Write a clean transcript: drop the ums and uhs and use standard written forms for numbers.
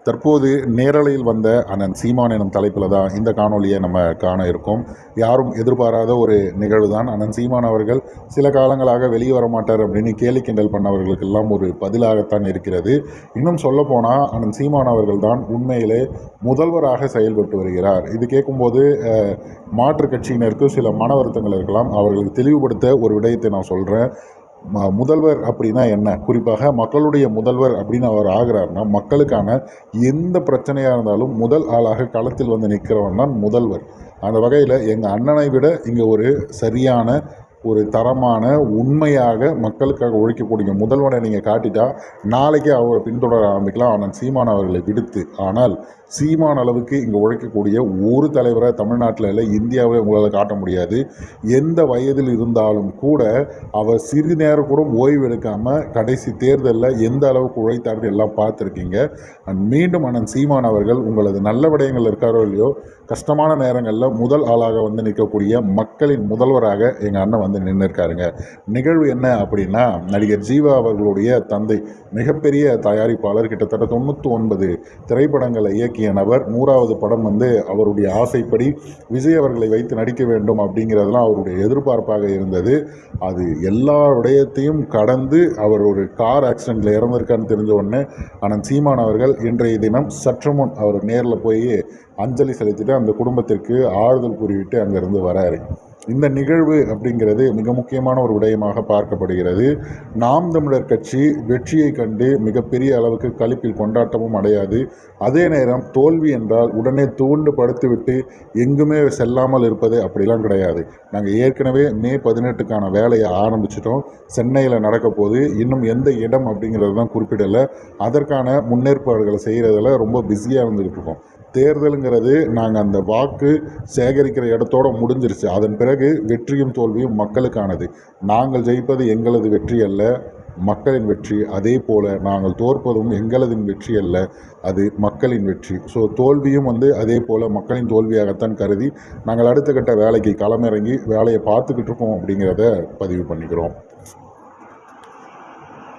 தற்போது நேரலையில் வந்த அண்ணன் சீமான் எனும் தலைப்பில் தான் இந்த காணொலியை நம்ம காண இருக்கோம். யாரும் எதிர்பாராத ஒரு நிகழ்வு தான். அண்ணன் சீமான் அவர்கள் சில காலங்களாக வெளியே வர மாட்டார் அப்படின்னு கேலி கிண்டல் பண்ணவர்களுக்கெல்லாம் ஒரு பதிலாகத்தான் இருக்கிறது. இன்னும் சொல்லப்போனால் அண்ணன் சீமான் அவர்கள் தான் உண்மையிலே முதல்வராக செயல்பட்டு வருகிறார். இது கேட்கும்போது மாற்றுக் கட்சியினருக்கு சில மன வருத்தங்கள் இருக்கலாம். அவர்களுக்கு தெளிவுபடுத்த ஒரு விடயத்தை நான் சொல்கிறேன். முதல்வர் அப்படின்னா என்ன, குறிப்பாக மக்களுடைய முதல்வர் அப்படின்னு அவர் ஆகிறார்னா மக்களுக்கான எந்த பிரச்சனையாக இருந்தாலும் முதல் ஆளாக களத்தில் வந்து நிற்கிறவன் தான் முதல்வர். அந்த வகையில் எங்கள் அண்ணனை விட இங்கே ஒரு சரியான ஒரு தரமான உண்மையாக மக்களுக்காக உழைக்கக்கூடிய முதல்வனை நீங்கள் காட்டிட்டா நாளைக்கே அவரை பின்தொடர ஆரம்பிக்கலாம் அண்ணன் சீமான் அவர்களை விடுத்து. ஆனால் சீமான் அளவுக்கு இங்கே உழைக்கக்கூடிய ஒரு தலைவரை தமிழ்நாட்டில் இல்லை, இந்தியாவில் உங்களால் காட்ட முடியாது. எந்த வயதில் இருந்தாலும் கூட அவர் சிறு நேரம் கூட ஓய்வு எடுக்காமல் கடைசி தேர்தலில் எந்த அளவுக்கு உழைத்தார்கள் எல்லாம் பார்த்துருக்கீங்க. மீண்டும் அண்ணன் சீமான் அவர்கள் உங்களது நல்ல விடயங்கள் இருக்காரோ இல்லையோ, கஷ்டமான நேரங்களில் முதல் ஆளாக வந்து நிற்கக்கூடிய மக்களின் முதல்வராக எங்கள் அண்ணன் வந்து நின்றுருக்காருங்க. நிகழ்வு என்ன அப்படின்னா, நடிகர் ஜீவா அவர்களுடைய தந்தை மிகப்பெரிய தயாரிப்பாளர், கிட்டத்தட்ட 99 திரைப்படங்களை இயக்கிய நபர். 100வது படம் வந்து அவருடைய ஆசைப்படி விஜய் அவர்களை வைத்து நடிக்க வேண்டும் அப்படிங்கிறதுலாம் அவருடைய எதிர்பார்ப்பாக இருந்தது. அது எல்லா விடயத்தையும் கடந்து அவர் ஒரு கார் ஆக்சிடெண்ட்டில் இறந்திருக்கான்னு தெரிஞ்ச உடனே அண்ணன் சீமான் அவர்கள் இன்றைய தினம் சற்று முன் அவர் நேரில் போய் அஞ்சலி செலுத்திட்டு அந்த குடும்பத்திற்கு ஆறுதல் கூறிவிட்டு அங்கேருந்து வராரு. இந்த நிகழ்வு அப்படிங்கிறது மிக முக்கியமான ஒரு விடயமாக பார்க்கப்படுகிறது. நாம் தமிழர் கட்சி வெற்றியை கண்டு மிகப்பெரிய அளவுக்கு களிப்பில் கொண்டாட்டமும் அடையாது. அதே நேரம் தோல்வி என்றால் உடனே தூண்டு படுத்துவிட்டு எங்குமே செல்லாமல் இருப்பது அப்படிலாம் கிடையாது. நாங்கள் ஏற்கனவே மே 18க்கான வேலையை ஆரம்பிச்சிட்டோம். சென்னையில் நடக்க போது இன்னும் எந்த இடம் அப்படிங்கிறது தான் குறிப்பிடலை. அதற்கான முன்னேற்பாடுகளை செய்கிறதுல ரொம்ப பிஸியாக இருந்துகிட்டு இருக்கோம். தேர்தலுங்கிறது நாங்கள் அந்த வாக்கு சேகரிக்கிற இடத்தோடு முடிஞ்சிருச்சு. அதன் பிறகு வெற்றியும் தோல்வியும் மக்களுக்கானது. நாங்கள் ஜெயிப்பது எங்களது வெற்றி அல்ல, மக்களின் வெற்றி. அதே போல் நாங்கள் தோற்பதும் எங்களதின் வெற்றி அல்ல, அது மக்களின் வெற்றி. ஸோ தோல்வியும் வந்து அதே போல் மக்களின் தோல்வியாகத்தான் கருதி நாங்கள் அடுத்த கட்ட வேலைக்கு களமிறங்கி வேலையை பார்த்துக்கிட்டு இருக்கோம் அப்படிங்கிறத பதிவு பண்ணிக்கிறோம்.